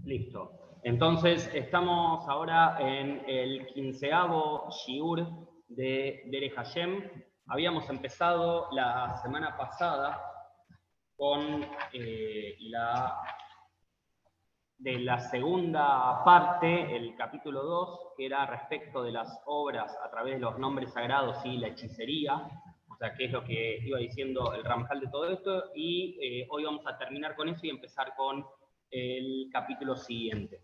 Listo. Entonces, estamos ahora en el 15º Shiur de Derech Hashem. Habíamos empezado la semana pasada con la segunda parte, el capítulo 2, que era respecto de las obras a través de los nombres sagrados y la hechicería, o sea, que es lo que iba diciendo el Ramjal de todo esto, y hoy vamos a terminar con eso y empezar con el capítulo siguiente.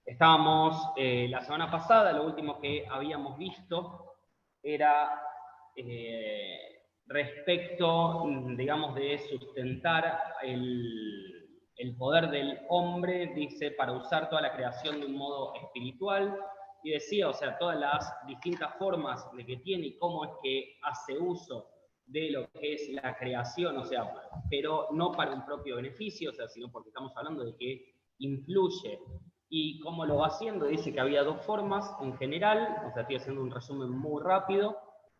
Estábamos la semana pasada, lo último que habíamos visto era respecto, digamos, de sustentar el poder del hombre, dice, para usar toda la creación de un modo espiritual, y decía, o sea, todas las distintas formas de que tiene y cómo es que hace uso de lo que es la creación, o sea, pero no para un propio beneficio, o sea, sino porque estamos hablando de que influye. Y cómo lo va haciendo, dice que había dos formas en general, o sea, estoy haciendo un resumen muy rápido.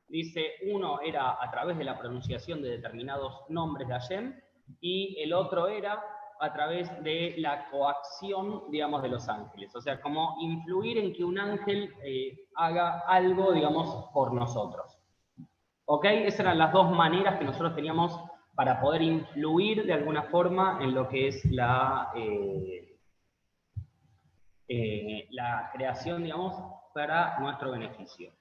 Dice, uno era a través de la pronunciación de determinados nombres de Hashem, y el otro era a través de la coacción, digamos, de los ángeles. O sea, como influir en que un ángel haga algo, digamos, por nosotros. ¿Ok? Esas eran las dos maneras que nosotros teníamos para poder influir de alguna forma en lo que es la creación, digamos, para nuestro beneficio.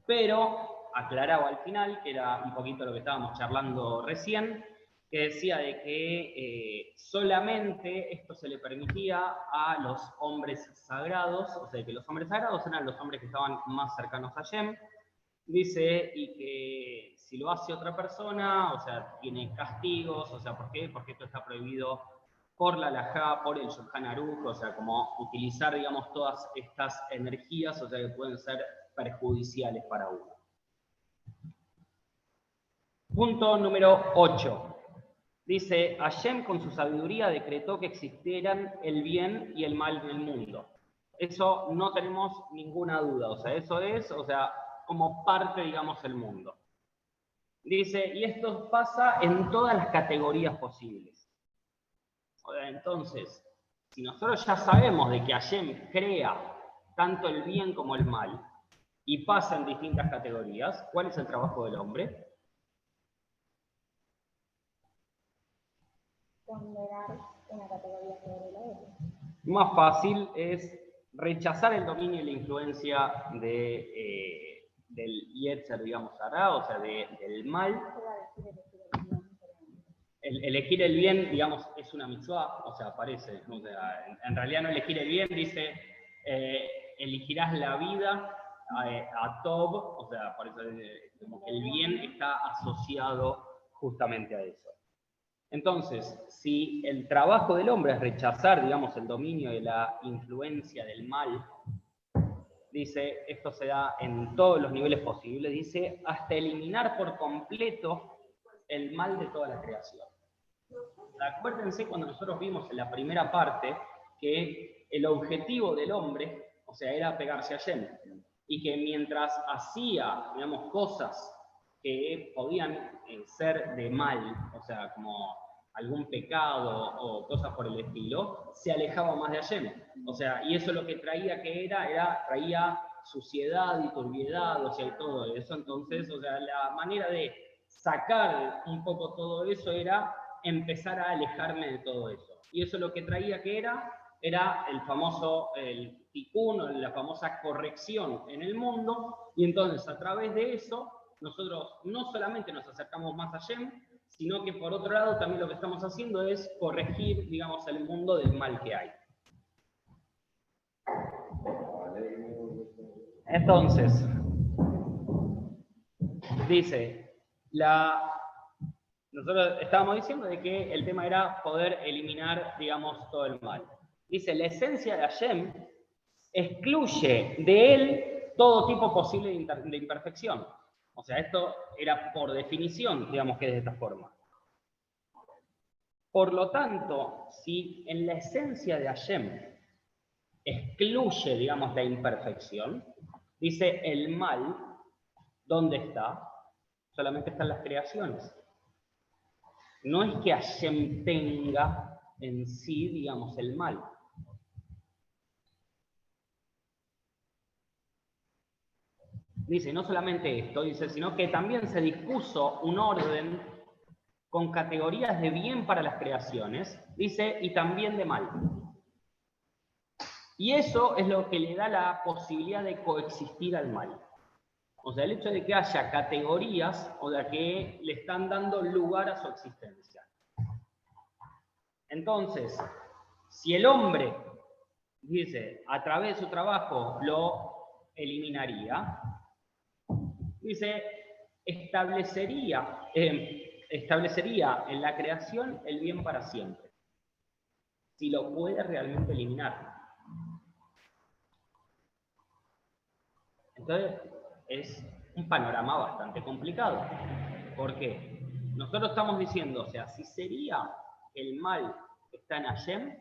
Pero aclaraba al final, que era un poquito lo que estábamos charlando recién, que decía de que solamente esto se le permitía a los hombres sagrados, o sea, que los hombres sagrados eran los hombres que estaban más cercanos a Hashem, dice, y que si lo hace otra persona, o sea, tiene castigos, o sea, ¿por qué? Porque esto está prohibido por la halajá, por el Shulchan Aruch, o sea, como utilizar, digamos, todas estas energías, o sea, que pueden ser perjudiciales para uno. Punto número 8. Dice, Hashem con su sabiduría decretó que existieran el bien y el mal en el mundo. Eso no tenemos ninguna duda, o sea, eso es, o sea, como parte, digamos, del mundo. Dice, y esto pasa en todas las categorías posibles. O sea, entonces, si nosotros ya sabemos de que Hashem crea tanto el bien como el mal, y pasa en distintas categorías, ¿cuál es el trabajo del hombre? Ponderar una categoría sobre la otra. Más fácil es rechazar el dominio y la influencia del Yetzer, digamos, Hará, o sea, del mal. Elegir el bien, digamos, es una mitzvah, o sea, parece, o sea, en realidad no elegir el bien, dice, elegirás la vida a Tob, o sea, por eso como que el bien está asociado justamente a eso. Entonces, si el trabajo del hombre es rechazar, digamos, el dominio y la influencia del mal, dice, esto se da en todos los niveles posibles, dice, hasta eliminar por completo el mal de toda la creación. Acuérdense cuando nosotros vimos en la primera parte que el objetivo del hombre, o sea, era pegarse a Hashem, y que mientras hacía, digamos, cosas que podían ser de mal, o sea, como algún pecado o cosas por el estilo, se alejaba más de Hashem. O sea, y eso lo que traía traía suciedad y turbiedad, o sea, y todo eso. Entonces, o sea, la manera de sacar un poco todo eso era empezar a alejarme de todo eso. Y eso lo que traía que era el famoso tikkun, la famosa corrección en el mundo, y entonces a través de eso nosotros no solamente nos acercamos más a Hashem, sino que por otro lado también lo que estamos haciendo es corregir, digamos, el mundo del mal que hay. Entonces, dice, nosotros estábamos diciendo de que el tema era poder eliminar, digamos, todo el mal. Dice, la esencia de Hashem excluye de él todo tipo posible de imperfección. O sea, esto era por definición, digamos, que es de esta forma. Por lo tanto, si en la esencia de Hashem excluye, digamos, la imperfección, dice el mal, ¿dónde está? Solamente están las creaciones. No es que Hashem tenga en sí, digamos, el mal. Dice, no solamente esto, dice, sino que también se dispuso un orden con categorías de bien para las creaciones, dice, y también de mal. Y eso es lo que le da la posibilidad de coexistir al mal. O sea, el hecho de que haya categorías, o sea, que le están dando lugar a su existencia. Entonces, si el hombre, dice, a través de su trabajo lo eliminaría, dice, establecería en la creación el bien para siempre. Si lo puede realmente eliminar. Entonces, es un panorama bastante complicado. ¿Por qué? Nosotros estamos diciendo, o sea, si sería el mal que está en Hashem,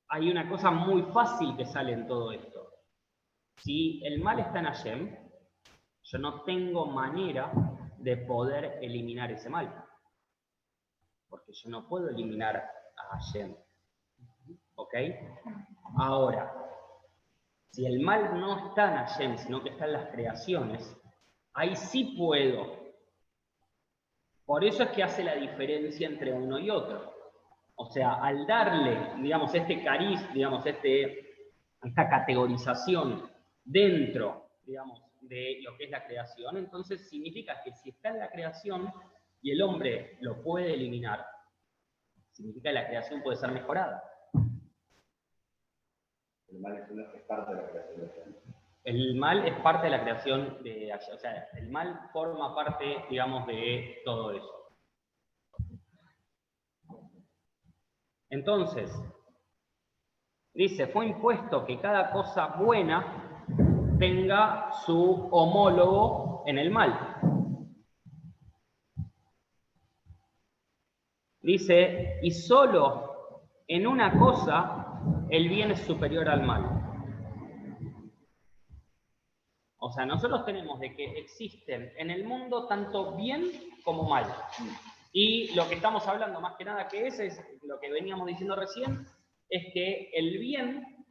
hay una cosa muy fácil que sale en todo esto. Si el mal está en Hashem, yo no tengo manera de poder eliminar ese mal. Porque yo no puedo eliminar a Hashem. ¿Ok? Ahora, si el mal no está en Hashem, sino que está en las creaciones, ahí sí puedo. Por eso es que hace la diferencia entre uno y otro. O sea, al darle, digamos, este cariz, digamos, esta categorización dentro, digamos, de lo que es la creación, entonces significa que si está en la creación y el hombre lo puede eliminar, significa que la creación puede ser mejorada. El mal es parte de la creación de Hashem. El mal es parte de la creación de Hashem. O sea, el mal forma parte, digamos, de todo eso. Entonces, dice, fue impuesto que cada cosa buena tenga su homólogo en el mal. Dice, y solo en una cosa el bien es superior al mal. O sea, nosotros tenemos de que existen en el mundo tanto bien como mal. Y lo que estamos hablando más que nada que es lo que veníamos diciendo recién, es que el bien,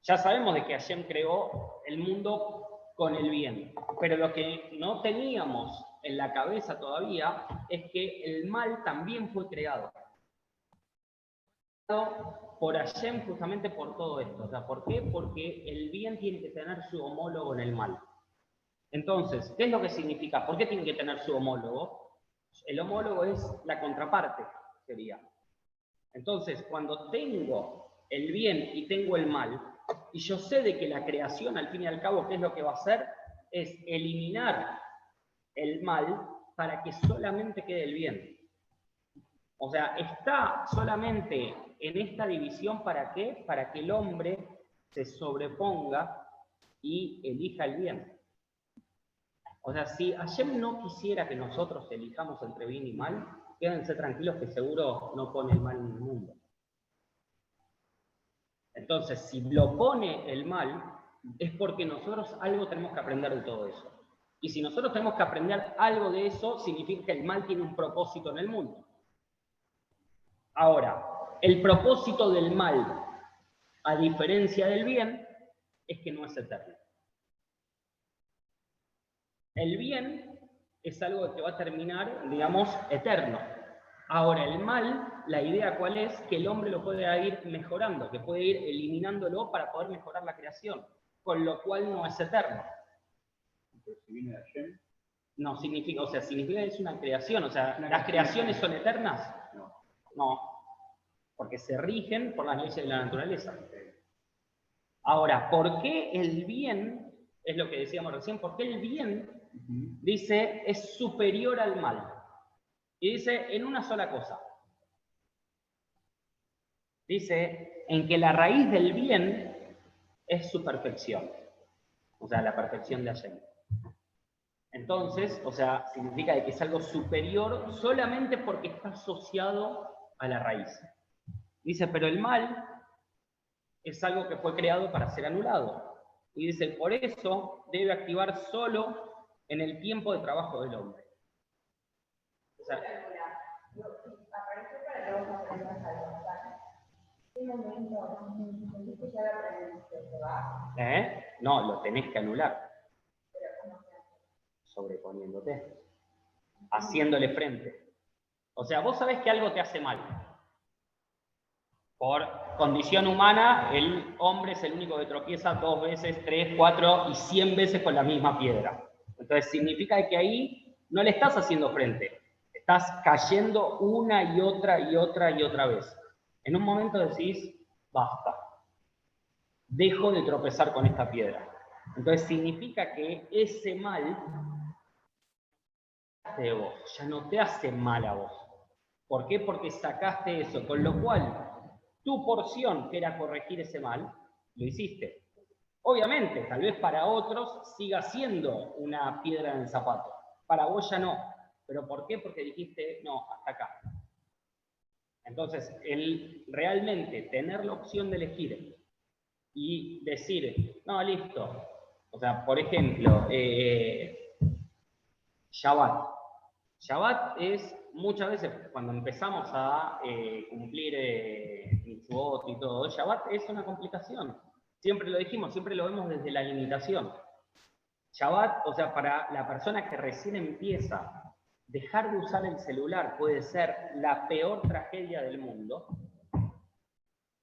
ya sabemos de que Hashem creó el mundo con el bien, pero lo que no teníamos en la cabeza todavía es que el mal también fue creado por Hashem justamente por todo esto. O sea, ¿por qué? Porque el bien tiene que tener su homólogo en el mal. Entonces, ¿qué es lo que significa? ¿Por qué tiene que tener su homólogo? El homólogo es la contraparte, sería. Entonces, cuando tengo el bien y tengo el mal, y yo sé de que la creación, al fin y al cabo, ¿qué es lo que va a hacer? Es eliminar el mal para que solamente quede el bien. O sea, está solamente en esta división, ¿para qué? Para que el hombre se sobreponga y elija el bien. O sea, si Hashem no quisiera que nosotros elijamos entre bien y mal, quédense tranquilos que seguro no pone el mal en el mundo. Entonces, si lo pone el mal, es porque nosotros algo tenemos que aprender de todo eso. Y si nosotros tenemos que aprender algo de eso, significa que el mal tiene un propósito en el mundo. Ahora, el propósito del mal, a diferencia del bien, es que no es eterno. El bien es algo que va a terminar, digamos, eterno. Ahora, el mal, la idea cuál es, que el hombre lo puede ir mejorando, que puede ir eliminándolo para poder mejorar la creación, con lo cual no es eterno. Pero si viene de Hashem, No significa, o sea, significa que es una creación, o sea, ¿las creaciones son eternas? no. No, porque se rigen por las leyes de la naturaleza. Ahora, ¿por qué el bien, es lo que decíamos recién, por qué el bien, dice, es superior al mal? Y dice, en una sola cosa. Dice, en que la raíz del bien es su perfección. O sea, la perfección de Hashem. Entonces, o sea, significa de que es algo superior solamente porque está asociado a la raíz. Dice, pero el mal es algo que fue creado para ser anulado. Y dice, por eso debe activar solo en el tiempo de trabajo del hombre. O sea, momento, entonces ya lo aprendiste, se va. No, lo tenés que anular. Sobreponiéndote. Haciéndole frente. O sea, vos sabés que algo te hace mal. Por condición humana, el hombre es el único que tropieza 2 veces, 3, 4 y 100 veces con la misma piedra. Entonces significa que ahí no le estás haciendo frente. Estás cayendo una y otra y otra y otra vez. En un momento decís, basta. Dejo de tropezar con esta piedra. Entonces significa que ese mal de vos, ya no te hace mal a vos. ¿Por qué? Porque sacaste eso, con lo cual tu porción, que era corregir ese mal, lo hiciste. Obviamente, tal vez para otros siga siendo una piedra en el zapato. Para vos ya no. ¿Pero por qué? Porque dijiste, no, hasta acá. Entonces, el realmente tener la opción de elegir y decir, no, listo. O sea, por ejemplo, Shabbat. Shabbat es muchas veces, cuando empezamos a cumplir mitzvot y todo, Shabbat es una complicación. Siempre lo dijimos, siempre lo vemos desde la limitación. Shabbat, o sea, para la persona que recién empieza, dejar de usar el celular puede ser la peor tragedia del mundo.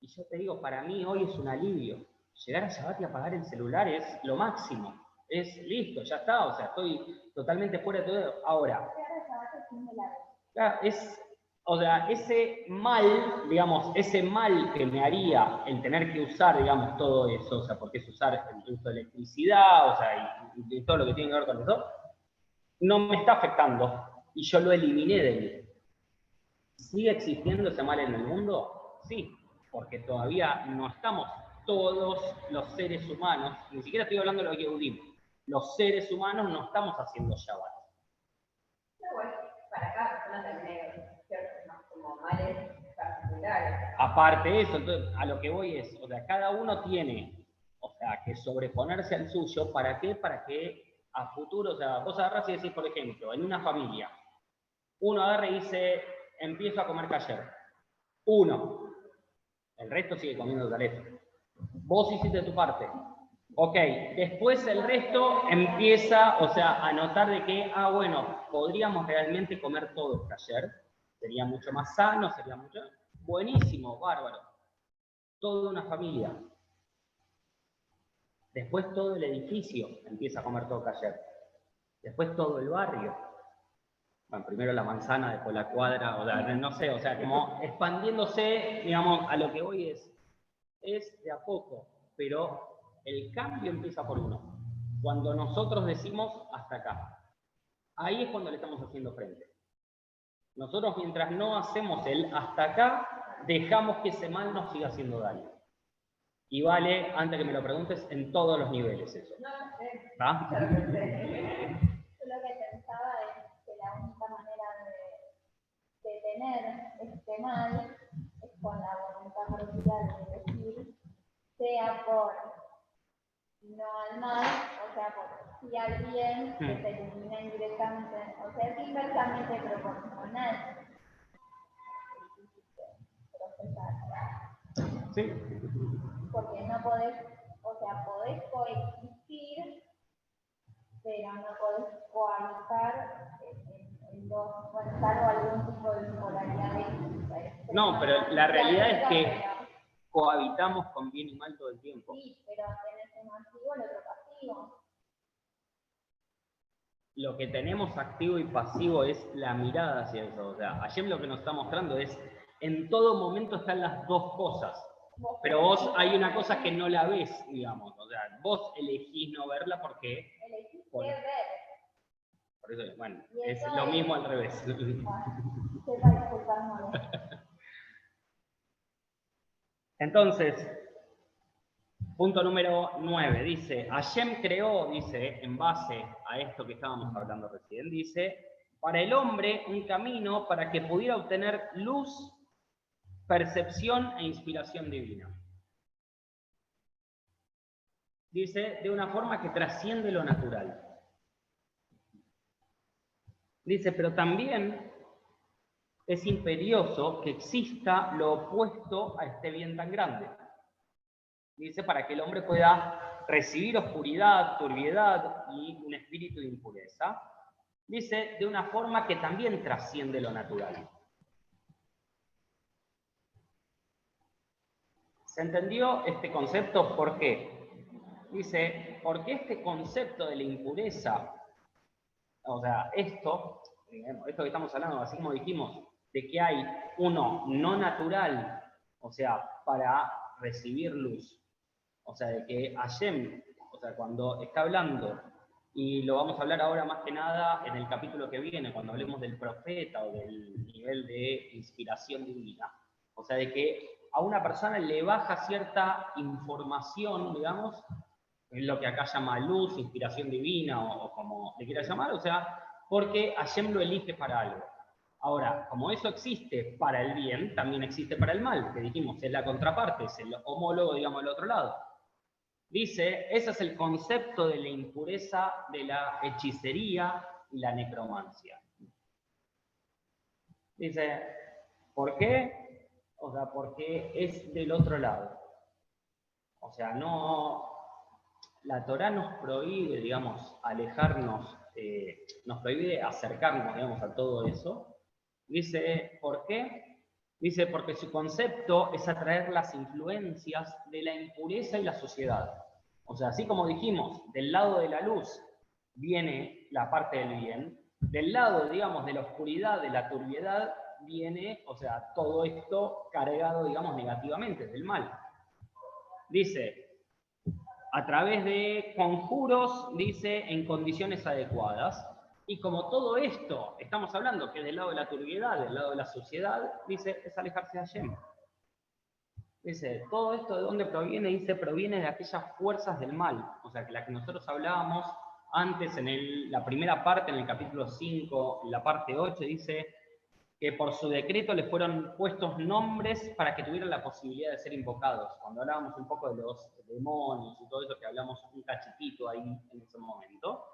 Y yo te digo, para mí hoy es un alivio. Llegar a Shabbat y apagar el celular es lo máximo. Es listo, ya está, o sea, estoy totalmente fuera de todo. Ahora, claro, o sea, ese mal, digamos, ese mal que me haría el tener que usar, digamos, todo eso, o sea, porque es usar el uso de electricidad, o sea, y todo lo que tiene que ver con eso, no me está afectando y yo lo eliminé de mí. ¿Sigue existiendo ese mal en el mundo? Sí, porque todavía no estamos todos los seres humanos, ni siquiera estoy hablando de los Yehudim, los seres humanos no estamos haciendo Shabbat. Para acá, no también como males particulares. Aparte de eso, entonces, a lo que voy es, o sea, cada uno tiene, o sea, que sobreponerse al suyo, ¿para qué? Para que a futuro, o sea, vos agarrás y decís, por ejemplo, en una familia, uno agarra y dice, empiezo a comer kasher. Uno, el resto sigue comiendo tarefa. Vos hiciste tu parte. Ok, después el resto empieza, o sea, a notar de que, bueno, podríamos realmente comer todo kasher, sería mucho más sano, sería mucho... Buenísimo, bárbaro. Toda una familia. Después todo el edificio empieza a comer todo kasher. Después todo el barrio. Bueno, primero la manzana, después la cuadra, o sea, no sé, o sea, como expandiéndose, digamos, a lo que voy es de a poco, pero el cambio empieza por uno. Cuando nosotros decimos hasta acá, ahí es cuando le estamos haciendo frente. Nosotros mientras no hacemos el hasta acá, dejamos que ese mal nos siga haciendo daño. Y vale, antes que me lo preguntes, en todos los niveles eso. ¿Ah? Yo lo que pensaba es que la única manera de detener este mal es con la voluntad propia de elegir, sea por no al mal, o sea, por sí al bien, que se elimina indirectamente, o sea, es inversamente proporcional. Sí. Porque no podés, o sea, podés coexistir, pero no podés cohabitar en dos, bueno, salvo algún tipo de polaridad. No, pero la realidad es que cohabitamos con bien y mal todo el tiempo. Sí, pero tenés uno activo y otro pasivo. Lo que tenemos activo y pasivo es la mirada hacia eso. O sea, ayer lo que nos está mostrando es, en todo momento están las dos cosas. Pero vos hay una cosa que no la ves, digamos. O sea, vos elegís no verla porque... Elegís por qué ver. eso, bueno, es lo mismo al revés. Sepa disculparnos. Entonces, punto número 9, dice, Hashem creó, dice, en base a esto que estábamos hablando recién, dice, para el hombre un camino para que pudiera obtener luz, percepción e inspiración divina. Dice, de una forma que trasciende lo natural. Dice, pero también es imperioso que exista lo opuesto a este bien tan grande. Dice, para que el hombre pueda recibir oscuridad, turbiedad y un espíritu de impureza. Dice, de una forma que también trasciende lo natural. ¿Se entendió este concepto? ¿Por qué? Dice, porque este concepto de la impureza, o sea, esto que estamos hablando, así como dijimos, de que hay uno no natural, o sea, para recibir luz, o sea, de que Hashem, o sea, cuando está hablando, y lo vamos a hablar ahora más que nada en el capítulo que viene, cuando hablemos del profeta o del nivel de inspiración divina, o sea, de que a una persona le baja cierta información, digamos, en lo que acá llama luz, inspiración divina o como le quieras llamar, o sea, porque Hashem lo elige para algo. Ahora, como eso existe para el bien, también existe para el mal, que dijimos, es la contraparte, es el homólogo, digamos, del otro lado. Dice, ese es el concepto de la impureza de la hechicería y la necromancia. Dice, ¿por qué? O sea, porque es del otro lado. O sea, no, la Torá nos prohíbe, digamos, alejarnos, nos prohíbe acercarnos, digamos, a todo eso. Dice, ¿por qué? Dice, porque su concepto es atraer las influencias de la impureza y la suciedad. O sea, así como dijimos, del lado de la luz viene la parte del bien, del lado, digamos, de la oscuridad, de la turbiedad, viene, o sea, todo esto cargado, digamos, negativamente, del mal. Dice, a través de conjuros, dice, en condiciones adecuadas. Y como todo esto, estamos hablando que del lado de la turbiedad, del lado de la suciedad, dice, es alejarse de Hashem. Dice, todo esto de dónde proviene, dice, proviene de aquellas fuerzas del mal. O sea, que la que nosotros hablábamos antes en la primera parte, en el capítulo 5, en la parte 8, dice que por su decreto les fueron puestos nombres para que tuvieran la posibilidad de ser invocados. Cuando hablábamos un poco de los demonios y todo eso, que hablamos un cachitito ahí en ese momento,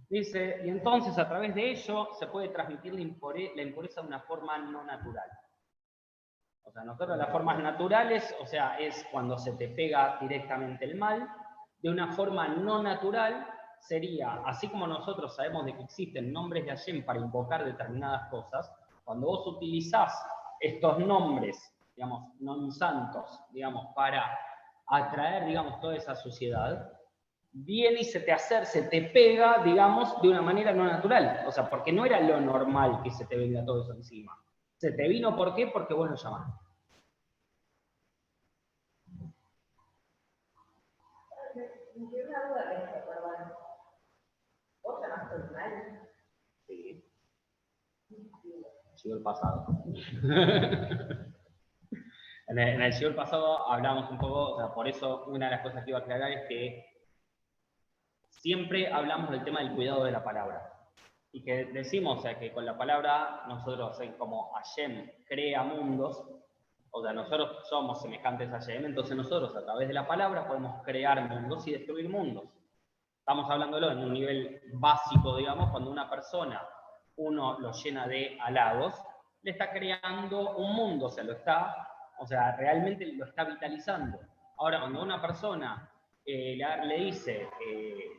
dice, y entonces a través de ello se puede transmitir la impureza de una forma no natural. O sea, nosotros las formas naturales, o sea, es cuando se te pega directamente el mal. De una forma no natural sería, así como nosotros sabemos de que existen nombres de Hashem para invocar determinadas cosas, cuando vos utilizás estos nombres, digamos, non santos, digamos, para atraer, digamos, toda esa suciedad, viene y se te pega, digamos, de una manera no natural. O sea, porque no era lo normal que se te venga todo eso encima. Se te vino, ¿por qué? Porque vos lo llamaste. Me quedó una duda de esto, perdón. ¿Vos llamaste el mal? Sí. Siglo pasado. en el siglo pasado hablamos un poco, o sea, por eso una de las cosas que iba a aclarar es que siempre hablamos del tema del cuidado de la palabra. Y que decimos, o sea, que con la palabra nosotros, como Hashem crea mundos, o sea, nosotros somos semejantes a Hashem, entonces nosotros a través de la palabra podemos crear mundos y destruir mundos. Estamos hablándolo en un nivel básico, digamos, cuando una persona, uno lo llena de halagos, le está creando un mundo, o sea, realmente lo está vitalizando. Ahora, cuando una persona le dice,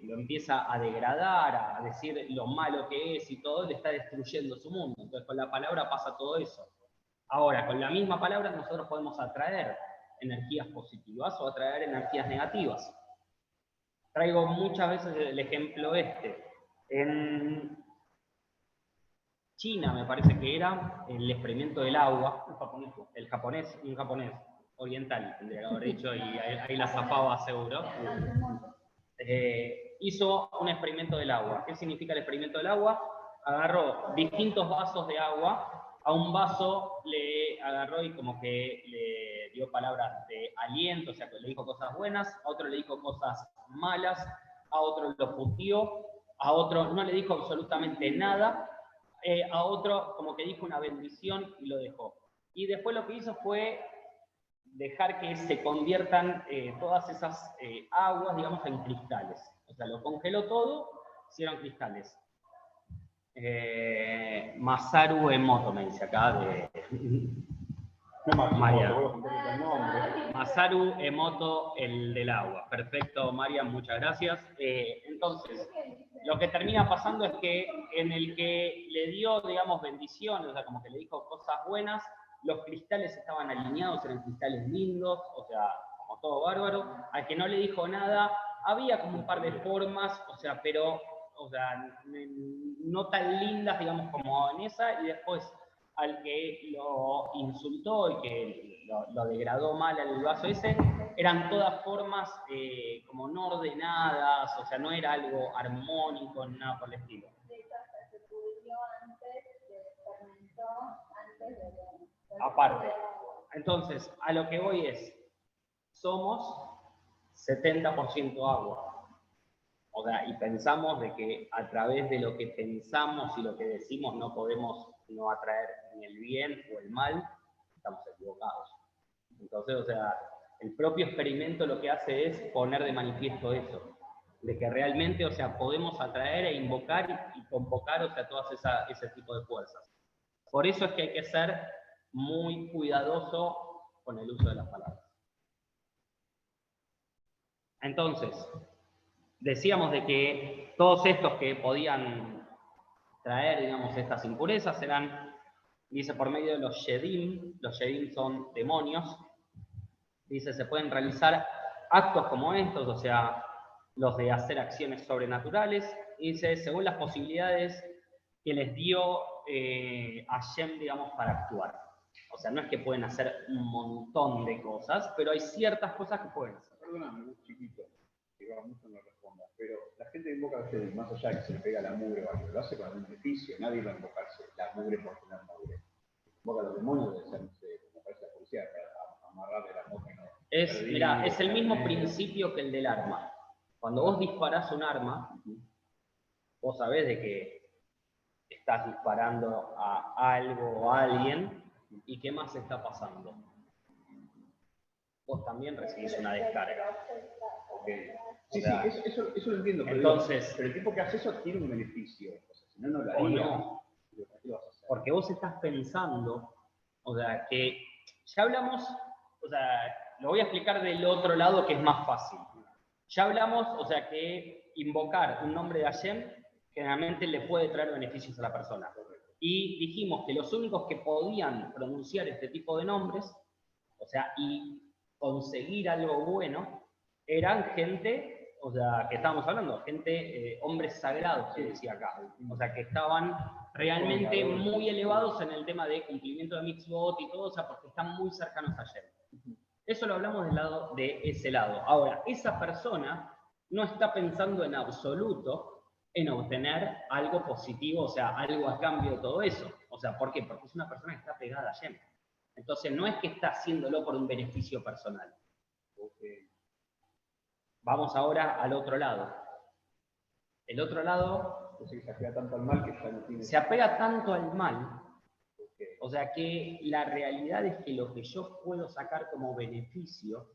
lo empieza a degradar, a decir lo malo que es y todo, le está destruyendo su mundo. Entonces, con la palabra pasa todo eso. Ahora, con la misma palabra nosotros podemos atraer energías positivas o atraer energías negativas. Traigo muchas veces el ejemplo este. En China, me parece que era el experimento del agua, un japonés oriental, tendría que haber dicho, y ahí la zafaba seguro. Hizo un experimento del agua. ¿Qué significa el experimento del agua? Agarró distintos vasos de agua, a un vaso le agarró y como que le dio palabras de aliento, o sea, que le dijo cosas buenas, a otro le dijo cosas malas, a otro lo puteó, a otro no le dijo absolutamente nada, a otro como que dijo una bendición y lo dejó. Y después lo que hizo fue dejar que se conviertan todas esas aguas, digamos, en cristales. O sea, lo congeló todo, hicieron cristales. Masaru Emoto me dice acá de María. Masaru Emoto, el del agua. Perfecto, María, muchas gracias. Entonces, lo que termina pasando es que en el que le dio, digamos, bendiciones, o sea, como que le dijo cosas buenas, los cristales estaban alineados, eran cristales lindos, o sea, como todo bárbaro. Al que no le dijo nada, había como un par de formas, o sea, pero, o sea, no tan lindas, digamos, como en esa, y después al que lo insultó y que lo degradó mal al vaso ese, eran todas formas como no ordenadas, o sea, no era algo armónico, nada por el estilo. De hecho, hasta se pudrió antes, se fermentó antes de Aparte. Entonces, a lo que voy es, somos 70% agua. O sea, y pensamos de que a través de lo que pensamos y lo que decimos no podemos no atraer ni el bien o el mal, estamos equivocados. Entonces, o sea, el propio experimento lo que hace es poner de manifiesto eso, de que realmente, o sea, podemos atraer e invocar y convocar, o sea, todas ese tipo de fuerzas. Por eso es que hay que ser muy cuidadoso con el uso de las palabras. Entonces, decíamos de que todos estos que podían traer, digamos, estas impurezas eran, dice, por medio de los Shedim son demonios, dice, se pueden realizar actos como estos, o sea, los de hacer acciones sobrenaturales, y dice, según las posibilidades que les dio Hashem, digamos, para actuar. O sea, no es que pueden hacer un montón de cosas, pero hay ciertas cosas que pueden hacer. Perdóname, un chiquito, que va mucho no responda, pero la gente invoca a Shedim, más allá de que se le pega la mugre o algo, lo hace con algún beneficio, nadie va a invocarse la mugre por tener mugre. Invoca a los demonios, debe ser, no sé, como parece la policía, para amarrarle la boca y no. Mirá, es el mismo principio que el del arma. Cuando vos disparás un arma, vos sabés de que estás disparando a algo o a alguien, ¿y qué más está pasando? Vos también recibís una descarga. Okay. Sí, eso lo entiendo, pero, entonces, pero el tipo que hace eso tiene un beneficio, o sea, si no, no lo haría. No, porque vos estás pensando, o sea, que ya hablamos, o sea, lo voy a explicar del otro lado que es más fácil. Ya hablamos, o sea, que invocar un nombre de Hashem generalmente le puede traer beneficios a la persona. Y dijimos que los únicos que podían pronunciar este tipo de nombres, o sea, y conseguir algo bueno, eran gente, o sea, que estábamos hablando, gente, hombres sagrados, que decía acá. O sea, que estaban realmente muy elevados en el tema de cumplimiento de mitzvot y todo, o sea, porque están muy cercanos a Hashem. Eso lo hablamos del lado de ese lado. Ahora, esa persona no está pensando en absoluto en obtener algo positivo, o sea, algo a cambio de todo eso. O sea, ¿por qué? Porque es una persona que está pegada a Hashem. Entonces, no es que está haciéndolo por un beneficio personal. Vamos ahora al otro lado. El otro lado se apega tanto al mal que ya no tiene... Se apega tanto al mal, o sea que la realidad es que lo que yo puedo sacar como beneficio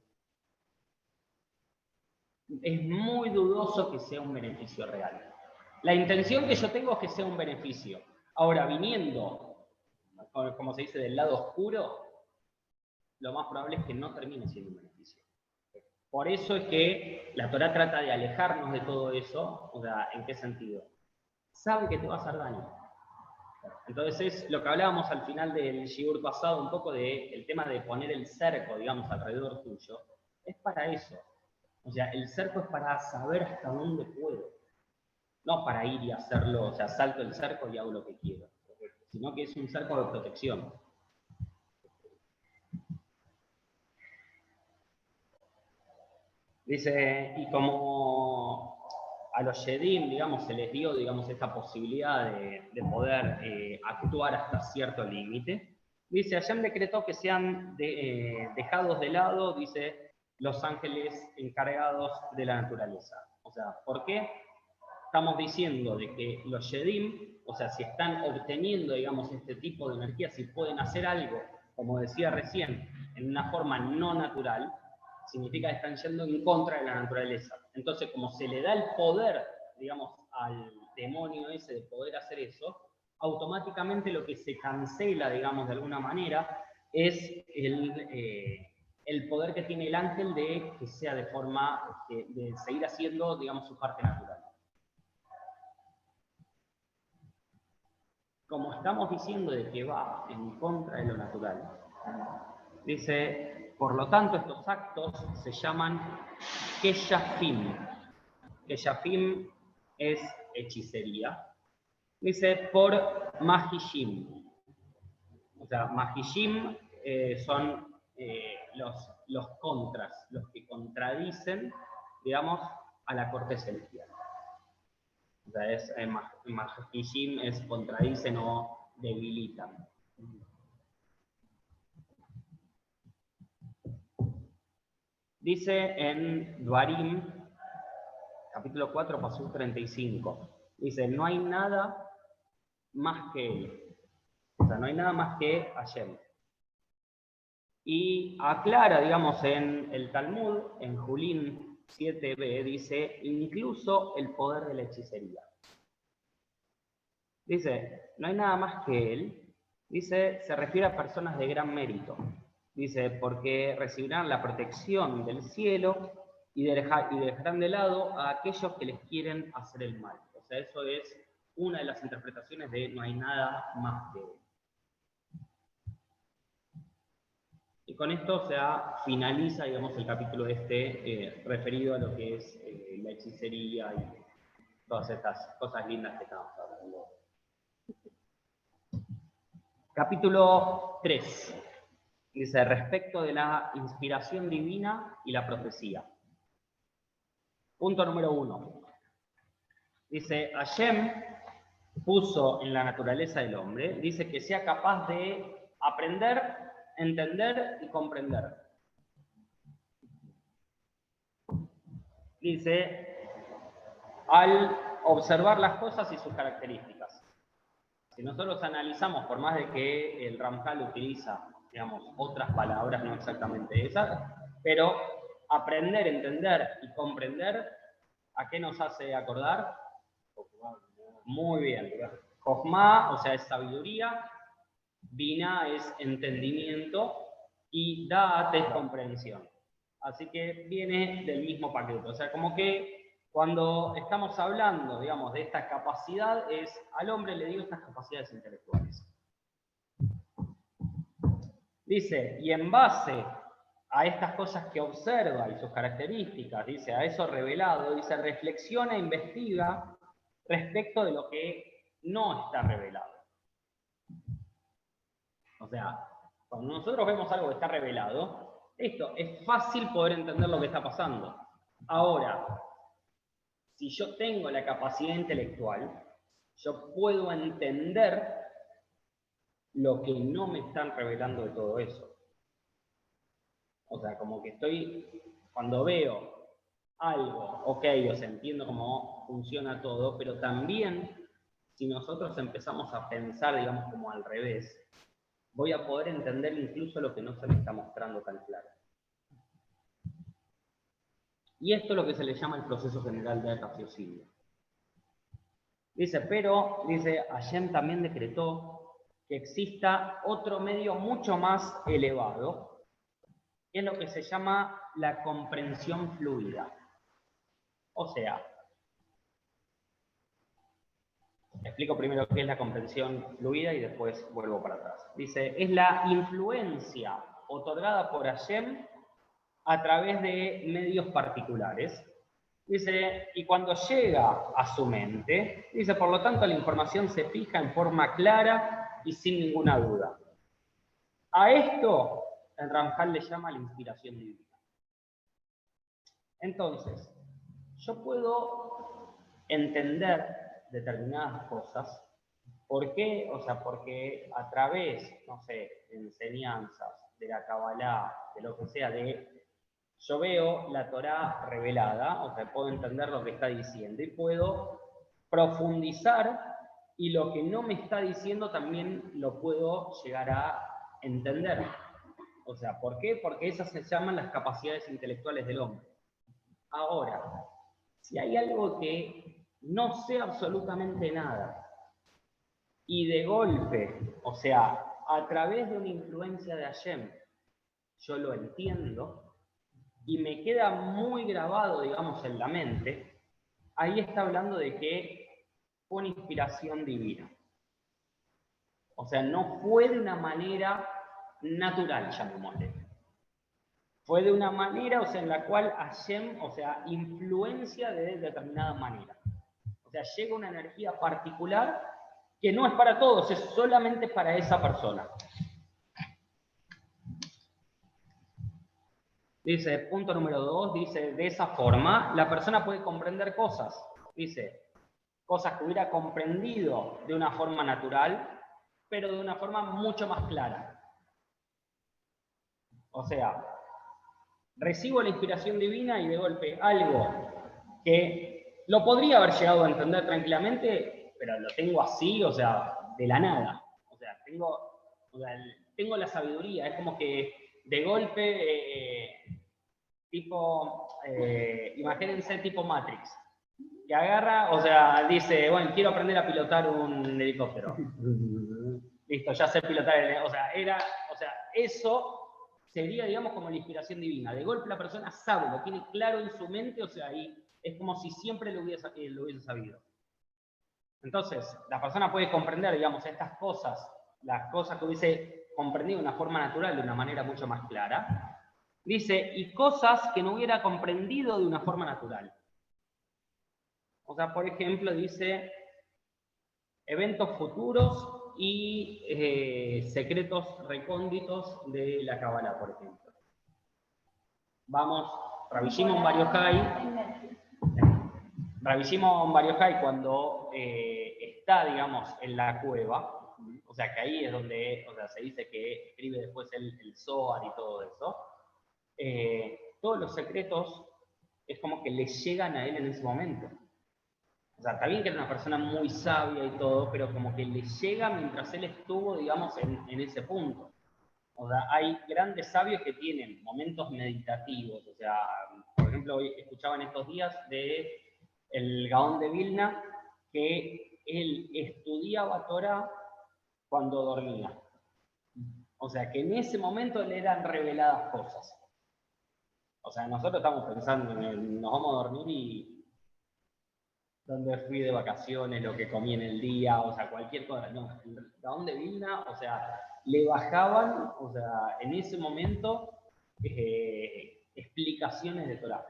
es muy dudoso que sea un beneficio real. La intención que yo tengo es que sea un beneficio. Ahora, viniendo, como se dice, del lado oscuro, lo más probable es que no termine siendo un beneficio. Por eso es que la Torá trata de alejarnos de todo eso. O sea, ¿en qué sentido? Sabe que te va a hacer daño. Entonces es lo que hablábamos al final del shiur pasado, un poco del tema de poner el cerco, digamos, alrededor tuyo. Es para eso. O sea, el cerco es para saber hasta dónde puedo. No para ir y hacerlo, o sea, salto el cerco y hago lo que quiero. Sino que es un cerco de protección. Dice, y como a los Shedim, digamos, se les dio, digamos, esta posibilidad de poder actuar hasta cierto límite, dice, Hashem decretó que sean dejados de lado, dice, los ángeles encargados de la naturaleza. O sea, ¿por qué? Estamos diciendo de que los Shedim, o sea, si están obteniendo, digamos, este tipo de energía, si pueden hacer algo, como decía recién, en una forma no natural, significa que están yendo en contra de la naturaleza. Entonces, como se le da el poder, digamos, al demonio ese de poder hacer eso, automáticamente lo que se cancela, digamos, de alguna manera, es el poder que tiene el ángel de que sea de forma, de seguir haciendo, digamos, su parte natural. Como estamos diciendo de que va en contra de lo natural, dice, por lo tanto, estos actos se llaman Keshafim. Keshafim es hechicería. Dice, por Mahishim. O sea, Mahishim son los contras, los que contradicen, digamos, a la corte celestial. O sea, Mahishim es contradicen o debilitan. Dice en Dvarim, capítulo 4, pasuk 35. Dice, no hay nada más que él. O sea, no hay nada más que Hashem. Y aclara, digamos, en el Talmud, en Julín 7b, dice, incluso el poder de la hechicería. Dice, no hay nada más que él. Dice, se refiere a personas de gran mérito. Dice, porque recibirán la protección del cielo y dejarán de lado a aquellos que les quieren hacer el mal. O sea, eso es una de las interpretaciones de no hay nada más que él. Y con esto finaliza, digamos, el capítulo referido a lo que es la hechicería y todas estas cosas lindas que estamos hablando. Capítulo 3. Dice, respecto de la inspiración divina y la profecía. Punto número 1. Dice, Hashem puso en la naturaleza del hombre, dice que sea capaz de aprender, entender y comprender. Dice, al observar las cosas y sus características. Si nosotros analizamos, por más de que el Ramjal utiliza, digamos, otras palabras, no exactamente esas, pero aprender, entender y comprender, ¿a qué nos hace acordar? Muy bien. Jochma, o sea, es sabiduría, Bina es entendimiento y Da'at es comprensión. Así que viene del mismo paquete. O sea, como que cuando estamos hablando, digamos, de esta capacidad, al hombre le dio estas capacidades intelectuales. Dice, y en base a estas cosas que observa y sus características, dice, a eso revelado, dice, reflexiona e investiga respecto de lo que no está revelado. O sea, cuando nosotros vemos algo que está revelado, esto es fácil poder entender lo que está pasando. Ahora, si yo tengo la capacidad intelectual, yo puedo entender lo que no me están revelando de todo eso. O sea, como que cuando veo algo, ok, o sea, entiendo cómo funciona todo, pero también, si nosotros empezamos a pensar, digamos, como al revés, voy a poder entender incluso lo que no se me está mostrando tan claro. Y esto es lo que se le llama el proceso general de raciocinio. Dice, pero, dice, Hashem también decretó que exista otro medio mucho más elevado, que es lo que se llama la comprensión fluida. O sea, explico primero qué es la comprensión fluida y después vuelvo para atrás. Dice, es la influencia otorgada por Hashem a través de medios particulares. Dice, y cuando llega a su mente, dice, por lo tanto la información se fija en forma clara y sin ninguna duda. A esto el Ramjal le llama la inspiración divina. Entonces, yo puedo entender determinadas cosas. ¿Por qué? O sea, porque a través, no sé, de enseñanzas, de la Kabbalah, de lo que sea, yo veo la Torá revelada, o sea, puedo entender lo que está diciendo y puedo profundizar y lo que no me está diciendo también lo puedo llegar a entender. O sea, ¿por qué? Porque esas se llaman las capacidades intelectuales del hombre. Ahora, si hay algo que no sé absolutamente nada. Y de golpe, o sea, a través de una influencia de Hashem, yo lo entiendo y me queda muy grabado, digamos, en la mente. Ahí está hablando de que fue una inspiración divina. O sea, no fue de una manera natural, llamémosle. Fue de una manera, o sea, en la cual Hashem, o sea, influencia de determinada manera. O sea, llega una energía particular que no es para todos, es solamente para esa persona. Dice, punto número 2, dice, de esa forma, la persona puede comprender cosas. Dice, cosas que hubiera comprendido de una forma natural, pero de una forma mucho más clara. O sea, recibo la inspiración divina y de golpe algo que lo podría haber llegado a entender tranquilamente, pero lo tengo así, o sea, de la nada. O sea, tengo la sabiduría, es como que de golpe, imagínense tipo Matrix, que agarra, o sea, dice, bueno, quiero aprender a pilotar un helicóptero. Listo, ya sé pilotar o sea, eso sería, digamos, como la inspiración divina. De golpe la persona sabe, lo tiene claro en su mente, o sea, y es como si siempre lo hubiese sabido. Entonces, la persona puede comprender, digamos, estas cosas, las cosas que hubiese comprendido de una forma natural, de una manera mucho más clara. Dice, y cosas que no hubiera comprendido de una forma natural. O sea, por ejemplo, dice eventos futuros y secretos recónditos de la Kabbalah, por ejemplo. Vamos, Rabbi Shimon Bar Yochai, cuando está, digamos, en la cueva, o sea, que ahí es donde, o sea, se dice que escribe después el Zohar y todo eso, todos los secretos es como que le llegan a él en ese momento. O sea, está bien que era una persona muy sabia y todo, pero como que le llega mientras él estuvo, digamos, en ese punto. O sea, hay grandes sabios que tienen momentos meditativos. O sea, por ejemplo, hoy escuchaba en estos días de el Gaón de Vilna, que él estudiaba Torah cuando dormía. O sea, que en ese momento le eran reveladas cosas. O sea, nosotros estamos pensando en nos vamos a dormir y dónde fui de vacaciones, lo que comí en el día, o sea, cualquier cosa. No, el Gaón de Vilna, o sea, le bajaban, o sea, en ese momento, explicaciones de Torah.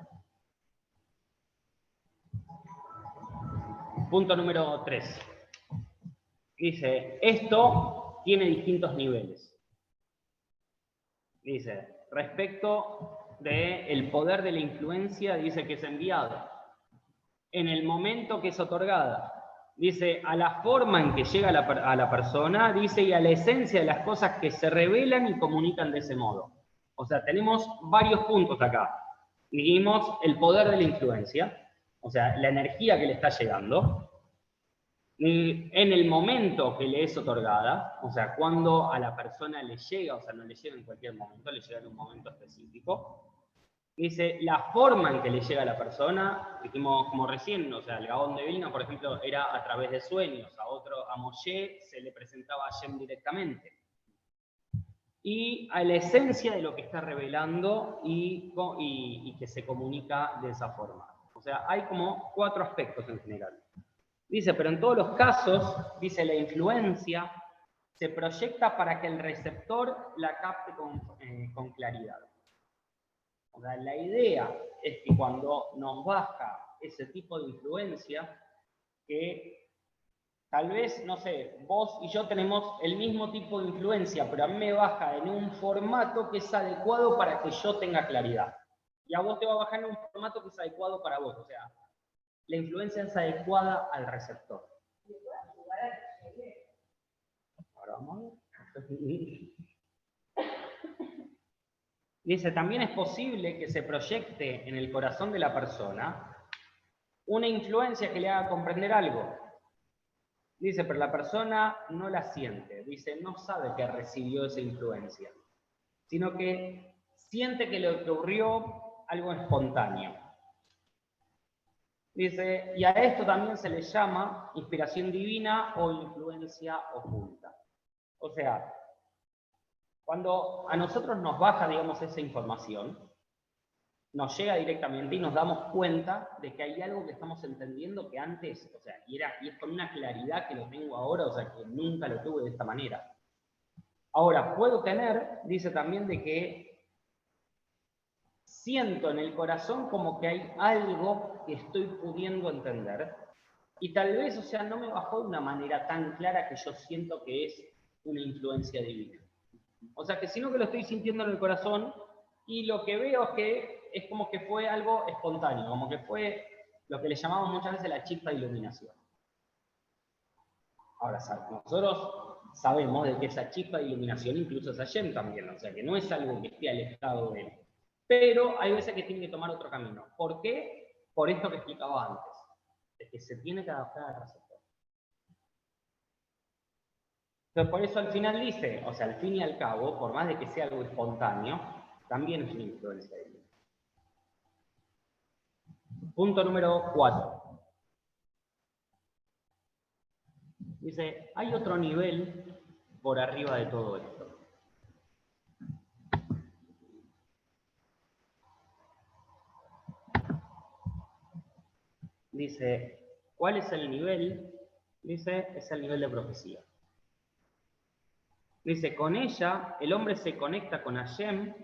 Punto número 3. Dice, esto tiene distintos niveles. Dice, respecto del poder de la influencia, dice que es enviado. En el momento que es otorgada. Dice, a la forma en que llega a la persona, dice, y a la esencia de las cosas que se revelan y comunican de ese modo. O sea, tenemos varios puntos acá. Dijimos el poder de la influencia, o sea, la energía que le está llegando. En el momento que le es otorgada, o sea, cuando a la persona le llega, o sea, no le llega en cualquier momento, le llega en un momento específico. Dice, la forma en que le llega a la persona, dijimos como recién, o sea, el Gaón de Vilna, por ejemplo, era a través de sueños, a Moshe se le presentaba a Hashem directamente. Y a la esencia de lo que está revelando y que se comunica de esa forma. O sea, hay como 4 aspectos en general. Dice, pero en todos los casos, dice, la influencia se proyecta para que el receptor la capte con claridad. O sea, la idea es que cuando nos baja ese tipo de influencia, que tal vez, no sé, vos y yo tenemos el mismo tipo de influencia, pero a mí me baja en un formato que es adecuado para que yo tenga claridad. Y a vos te va a bajar en un formato que es adecuado para vos. O sea, la influencia es adecuada al receptor. Ahora vamos a ver. Dice, también es posible que se proyecte en el corazón de la persona una influencia que le haga comprender algo. Dice, pero la persona no la siente. Dice, no sabe que recibió esa influencia, sino que siente que le ocurrió algo espontáneo. Dice, y a esto también se le llama inspiración divina o influencia oculta. O sea, cuando a nosotros nos baja, digamos, esa información, nos llega directamente y nos damos cuenta de que hay algo que estamos entendiendo que antes, o sea, y es con una claridad que lo tengo ahora, o sea, que nunca lo tuve de esta manera. Ahora, puedo tener, dice también, de que siento en el corazón como que hay algo que estoy pudiendo entender, y tal vez, o sea, no me bajó de una manera tan clara que yo siento que es una influencia divina. O sea, que sino que lo estoy sintiendo en el corazón, y lo que veo es que es como que fue algo espontáneo, como que fue lo que le llamamos muchas veces la chispa de iluminación. Ahora, nosotros sabemos de que esa chispa de iluminación incluso es Hashem también, o sea, que no es algo que esté alejado de él. Pero hay veces que tiene que tomar otro camino. ¿Por qué? Por esto que explicaba antes, de que se tiene que adaptar al receptor. Entonces, por eso al final dice, o sea, al fin y al cabo, por más de que sea algo espontáneo, también es una influencia divina. Punto número 4. Dice, hay otro nivel por arriba de todo esto. Dice, ¿cuál es el nivel? Dice, es el nivel de profecía. Dice, con ella el hombre se conecta con Hashem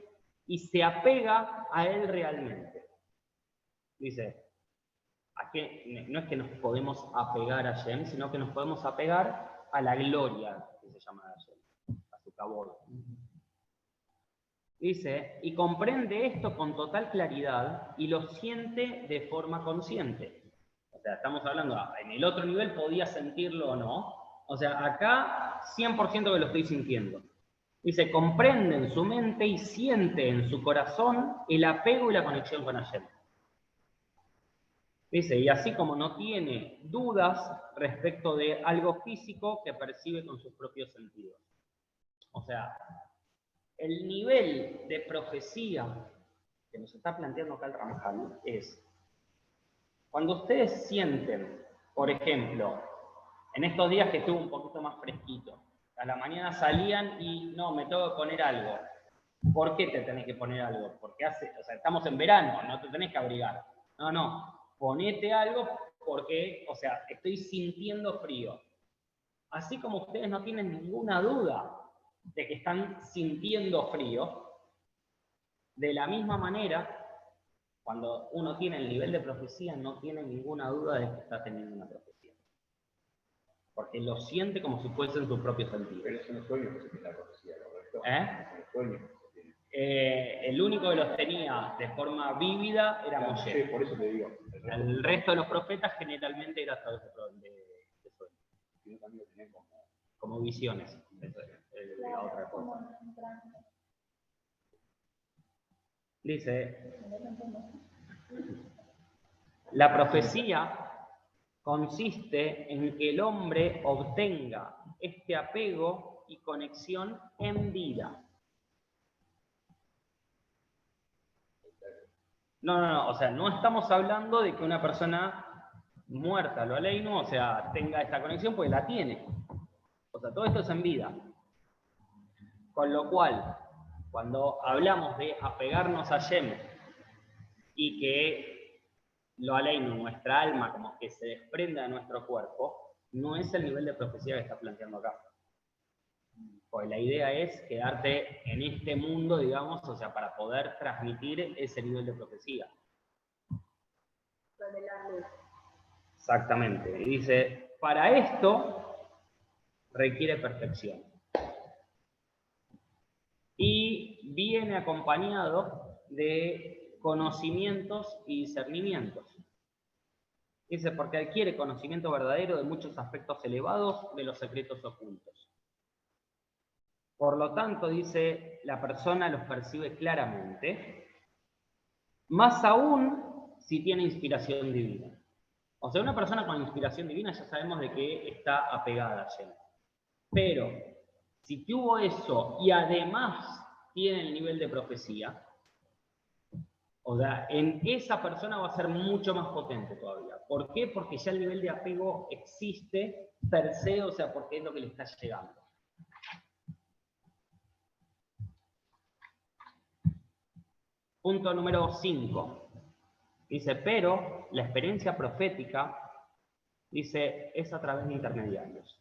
y se apega a él realmente. Dice, no es que nos podemos apegar a Hashem, sino que nos podemos apegar a la gloria que se llama Hashem, a su kabod. Dice, y comprende esto con total claridad y lo siente de forma consciente. O sea, estamos hablando, en el otro nivel podía sentirlo o no. O sea, acá 100% que lo estoy sintiendo. Dice, comprende en su mente y siente en su corazón el apego y la conexión con Hashem. Dice, y así como no tiene dudas respecto de algo físico que percibe con sus propios sentidos. O sea, el nivel de profecía que nos está planteando acá el Ramjal es, cuando ustedes sienten, por ejemplo, en estos días que estuvo un poquito más fresquito, a la mañana salían y no, me tengo que poner algo. ¿Por qué te tenés que poner algo? Porque o sea, estamos en verano, no te tenés que abrigar. No, ponete algo porque, o sea, estoy sintiendo frío. Así como ustedes no tienen ninguna duda de que están sintiendo frío, de la misma manera, cuando uno tiene el nivel de profecía, no tiene ninguna duda de que está teniendo una profecía. Porque lo siente como si fuese en su propio sentido. Pero son los sueños que se tiene la profecía, ¿correcto? Son los sueños que se tienen. El único que los tenía de forma vívida era Moshe. Sí, por eso te digo. El resto de los profetas generalmente era a través de sueños. Yo también lo tenía como visiones. La otra cosa. Dice, la profecía consiste en que el hombre obtenga este apego y conexión en vida. No, o sea, no estamos hablando de que una persona muerta, lo aleino, o sea, tenga esta conexión, pues la tiene. O sea, todo esto es en vida. Con lo cual, cuando hablamos de apegarnos a Hashem y que lo aleino, nuestra alma como que se desprenda de nuestro cuerpo, no es el nivel de profecía que está planteando acá. Pues la idea es quedarte en este mundo, digamos, o sea, para poder transmitir ese nivel de profecía. Exactamente. Y dice, para esto requiere perfección. Y viene acompañado de conocimientos y discernimientos. Dice, porque adquiere conocimiento verdadero de muchos aspectos elevados de los secretos ocultos. Por lo tanto, dice, la persona los percibe claramente, más aún si tiene inspiración divina. O sea, una persona con inspiración divina ya sabemos de que está apegada a Hashem. Pero, si tuvo eso y además tiene el nivel de profecía, O sea, en esa persona va a ser mucho más potente todavía. ¿Por qué? Porque ya el nivel de apego existe per se, o sea, porque es lo que le está llegando. Punto número 5. Dice, pero la experiencia profética, dice, es a través de intermediarios.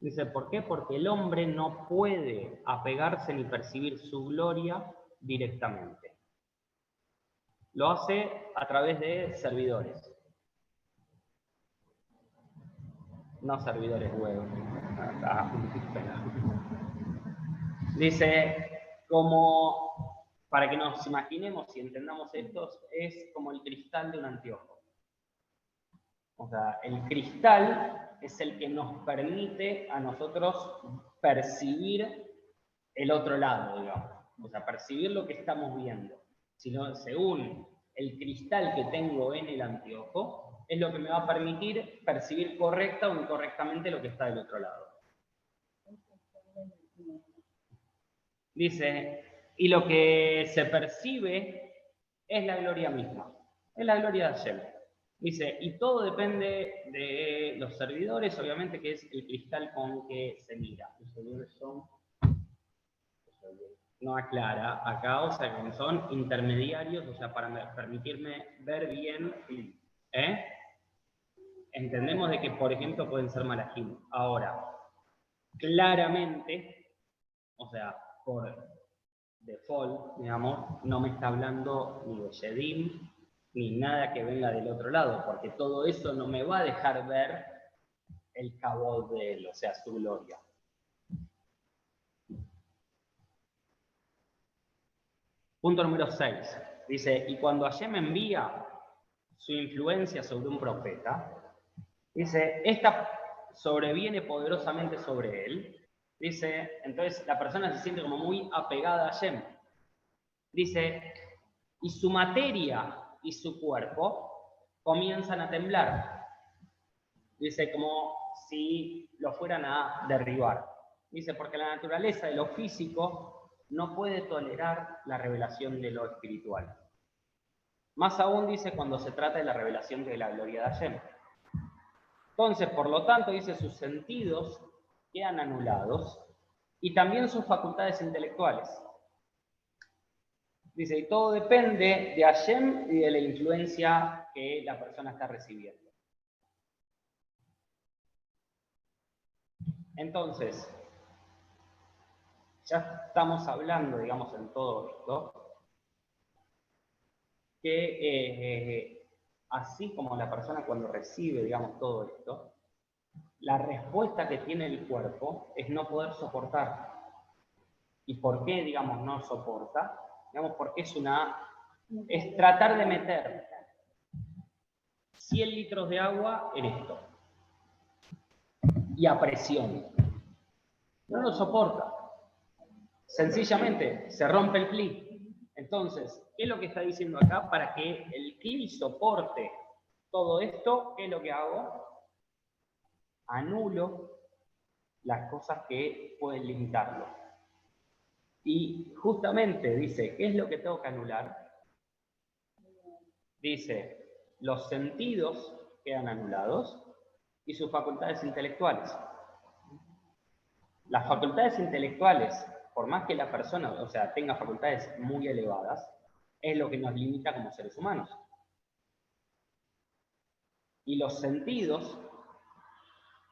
Dice, ¿por qué? Porque el hombre no puede apegarse ni percibir su gloria directamente. Lo hace a través de servidores. No servidores web. Dice, como, para que nos imaginemos y entendamos esto, es como el cristal de un anteojo. O sea, el cristal es el que nos permite a nosotros percibir el otro lado, digamos. O sea, percibir lo que estamos viendo. Sino, según el cristal que tengo en el anteojo, es lo que me va a permitir percibir correcta o incorrectamente lo que está del otro lado. Dice, y lo que se percibe es la gloria misma, es la gloria de Hashem. Dice, y todo depende de los servidores, obviamente, que es el cristal con que se mira. Los servidores son, no aclara acá, o sea, que son intermediarios, o sea, para permitirme ver bien, entendemos de que, por ejemplo, pueden ser malajim. Ahora, claramente, o sea, por default, digamos, no me está hablando ni de Shedim, ni nada que venga del otro lado, porque todo eso no me va a dejar ver el cabot de él, o sea, su gloria. Punto número 6. Dice, y cuando Hashem envía su influencia sobre un profeta, dice, esta sobreviene poderosamente sobre él. Dice, entonces la persona se siente como muy apegada a Hashem. Dice, y su materia y su cuerpo comienzan a temblar. Dice, como si lo fueran a derribar. Dice, porque la naturaleza de lo físico no puede tolerar la revelación de lo espiritual. Más aún, dice, cuando se trata de la revelación de la gloria de Hashem. Entonces, por lo tanto, dice, sus sentidos quedan anulados y también sus facultades intelectuales. Dice, y todo depende de Hashem y de la influencia que la persona está recibiendo. Entonces, ya estamos hablando, digamos, en todo esto, que así como la persona cuando recibe, digamos, todo esto, la respuesta que tiene el cuerpo es no poder soportar. ¿Y por qué, digamos, no soporta? Digamos, porque es tratar de meter 100 litros de agua en esto. Y a presión. No lo soporta. Sencillamente, se rompe el clip. Entonces, ¿qué es lo que está diciendo acá? Para que el clip soporte todo esto, ¿qué es lo que hago? Anulo las cosas que pueden limitarlo. Y justamente dice, ¿qué es lo que tengo que anular? Dice, los sentidos quedan anulados y sus facultades intelectuales. Las facultades intelectuales, por más que la persona, o sea, tenga facultades muy elevadas, es lo que nos limita como seres humanos. Y los sentidos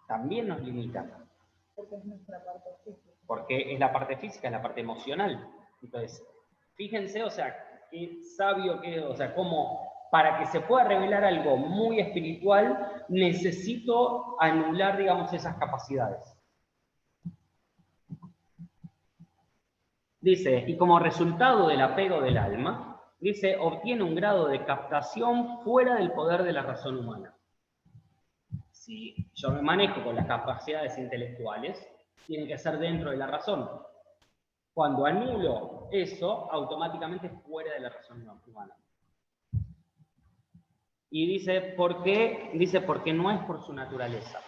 también nos limitan. Porque es nuestra parte física. Porque es la parte física, es la parte emocional. Entonces, fíjense, o sea, qué sabio que, o sea, cómo para que se pueda revelar algo muy espiritual, necesito anular, digamos, esas capacidades. Dice, y como resultado del apego del alma, dice, obtiene un grado de captación fuera del poder de la razón humana. Si yo me manejo con las capacidades intelectuales, tiene que ser dentro de la razón. Cuando anulo eso, automáticamente fuera de la razón humana. Y dice, ¿por qué? Dice, porque no es por su naturaleza.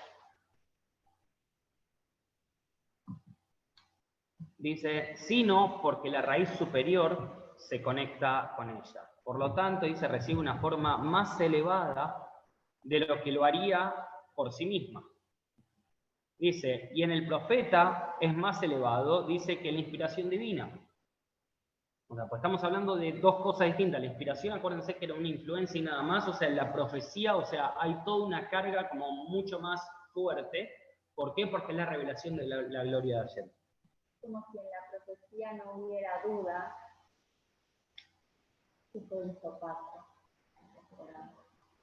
Dice, sino porque la raíz superior se conecta con ella. Por lo tanto, dice, recibe una forma más elevada de lo que lo haría por sí misma. Dice, y en el profeta es más elevado, dice, que la inspiración divina. O sea, pues estamos hablando de dos cosas distintas. La inspiración, acuérdense que era una influencia y nada más, o sea, en la profecía, o sea, hay toda una carga como mucho más fuerte. ¿Por qué? Porque es la revelación de la gloria de Hashem. Como si en la profecía no hubiera duda, y todo eso pasa.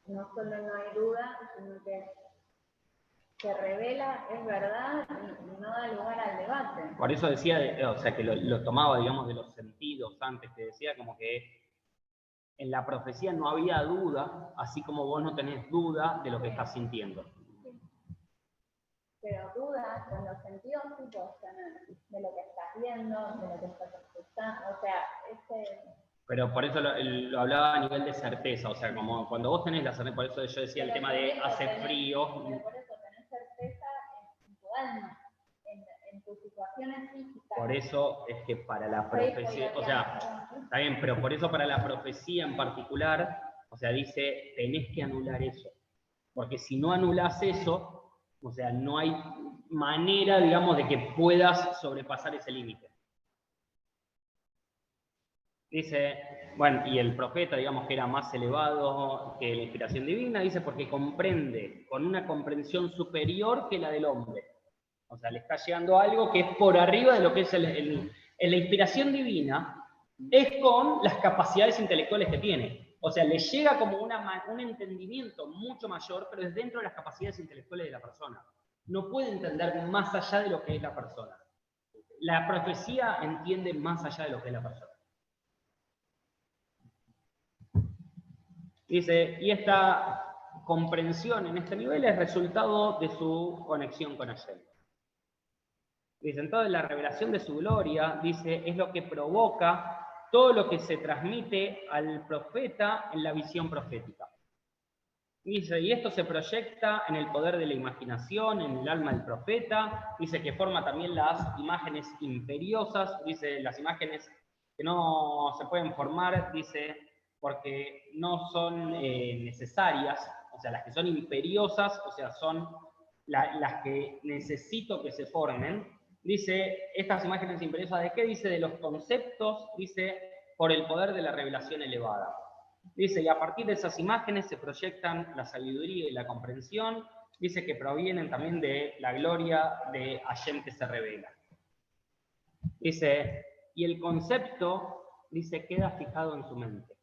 No solo no hay duda, sino que se revela, es verdad, y no da lugar al debate. Por eso decía, o sea, que lo tomaba, digamos, de los sentidos antes, que decía como que en la profecía no había duda, así como vos no tenés duda de lo que estás sintiendo. Sí. Pero dudas con los sentidos sí puedes tener, de lo que estás viendo, de lo que estás escuchando, o sea, Pero por eso lo hablaba a nivel de certeza, o sea, como cuando vos tenés la certeza, por eso yo decía el tema de hace frío. Pero por eso tenés certeza en tu alma, en tus situaciones físicas. Por eso es que para la profecía, o sea, está bien, pero por eso para la profecía en particular, o sea, dice, tenés que anular eso. Porque si no anulás eso, o sea, no hay manera, digamos, de que puedas sobrepasar ese límite. Dice, bueno, y el profeta, digamos, que era más elevado que la inspiración divina, dice, porque comprende con una comprensión superior que la del hombre. O sea, le está llegando algo que es por arriba de lo que es la inspiración divina, es con las capacidades intelectuales que tiene. O sea, le llega como un entendimiento mucho mayor, pero es dentro de las capacidades intelectuales de la persona. No puede entender más allá de lo que es la persona. La profecía entiende más allá de lo que es la persona. Dice, y esta comprensión en este nivel es resultado de su conexión con Hashem. Dice, entonces la revelación de su gloria, dice, es lo que provoca todo lo que se transmite al profeta en la visión profética. Dice, y esto se proyecta en el poder de la imaginación, en el alma del profeta, dice que forma también las imágenes imperiosas, dice, las imágenes que no se pueden formar, dice, porque no son necesarias, o sea, las que son imperiosas, o sea, son las que necesito que se formen. Dice, estas imágenes imperiosas, ¿de qué? Dice, de los conceptos, dice, por el poder de la revelación elevada. Dice, y a partir de esas imágenes se proyectan la sabiduría y la comprensión, dice que provienen también de la gloria de Hashem que se revela. Dice, y el concepto, dice, queda fijado en su mente.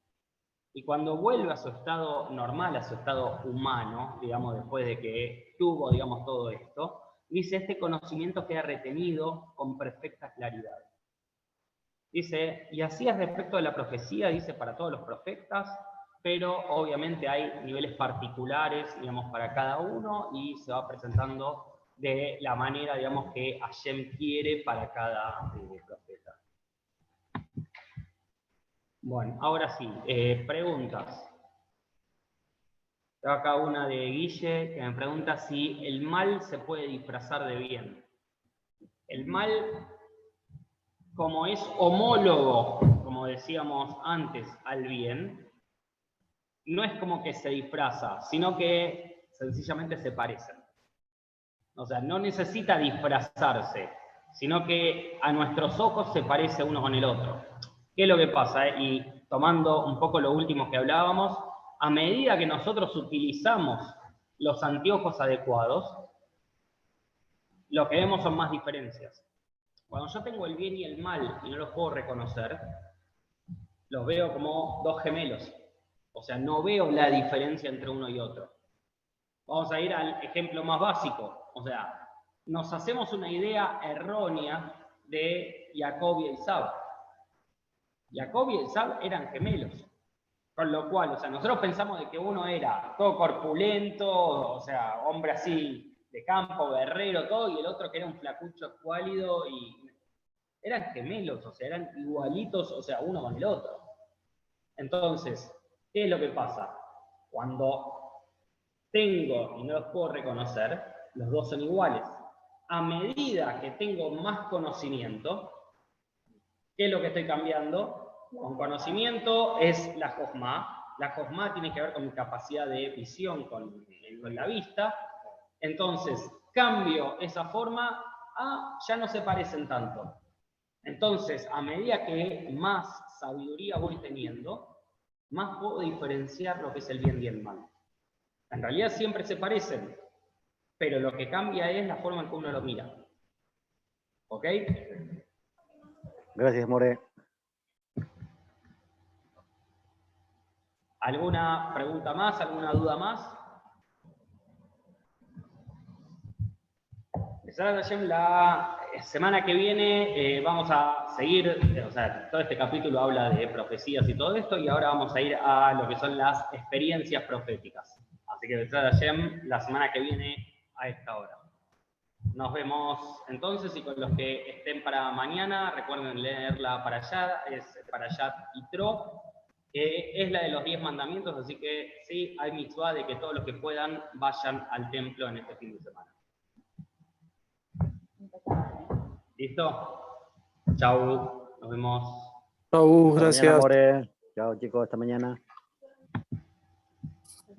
Y cuando vuelve a su estado normal, a su estado humano, digamos, después de que tuvo, digamos, todo esto, dice, este conocimiento queda retenido con perfecta claridad. Dice, y así es respecto de la profecía, dice, para todos los profetas, pero obviamente hay niveles particulares, digamos, para cada uno, y se va presentando de la manera, digamos, que Hashem quiere para cada profeta. Bueno, ahora sí, preguntas. Tengo acá una de Guille, que me pregunta si el mal se puede disfrazar de bien. El mal, como es homólogo, como decíamos antes, al bien, no es como que se disfraza, sino que sencillamente se parecen. O sea, no necesita disfrazarse, sino que a nuestros ojos se parece uno con el otro. ¿Qué es lo que pasa? Y tomando un poco lo último que hablábamos, a medida que nosotros utilizamos los anteojos adecuados, lo que vemos son más diferencias. Cuando yo tengo el bien y el mal y no los puedo reconocer, los veo como dos gemelos. O sea, no veo la diferencia entre uno y otro. Vamos a ir al ejemplo más básico. O sea, nos hacemos una idea errónea de Jacob y Esaú. Jacob y Esaú eran gemelos. Con lo cual, o sea, nosotros pensamos de que uno era todo corpulento, o sea, hombre así de campo, guerrero, todo, y el otro que era un flacucho escuálido, y eran gemelos, o sea, eran igualitos, o sea, uno con el otro. Entonces, ¿qué es lo que pasa? Cuando tengo y no los puedo reconocer, los dos son iguales. A medida que tengo más conocimiento, ¿qué es lo que estoy cambiando? Con conocimiento es la Jojma. La Jojma tiene que ver con mi capacidad de visión, con la vista. Entonces, cambio esa forma a ya no se parecen tanto. Entonces, a medida que más sabiduría voy teniendo, más puedo diferenciar lo que es el bien y el mal. En realidad siempre se parecen, pero lo que cambia es la forma en que uno lo mira. ¿Ok? Gracias, More. ¿Alguna pregunta más? ¿Alguna duda más? La semana que viene vamos a seguir, o sea, todo este capítulo habla de profecías y todo esto, y ahora vamos a ir a lo que son las experiencias proféticas. Así que la semana que viene a esta hora. Nos vemos entonces, y con los que estén para mañana, recuerden leerla para allá, es Parashat Yitro, que es la de los 10 mandamientos, así que sí, hay mitzvah de que todos los que puedan vayan al templo en este fin de semana. ¿Listo? Chau, nos vemos. Chau, Hasta mañana, gracias. More. Chao, chicos, hasta mañana.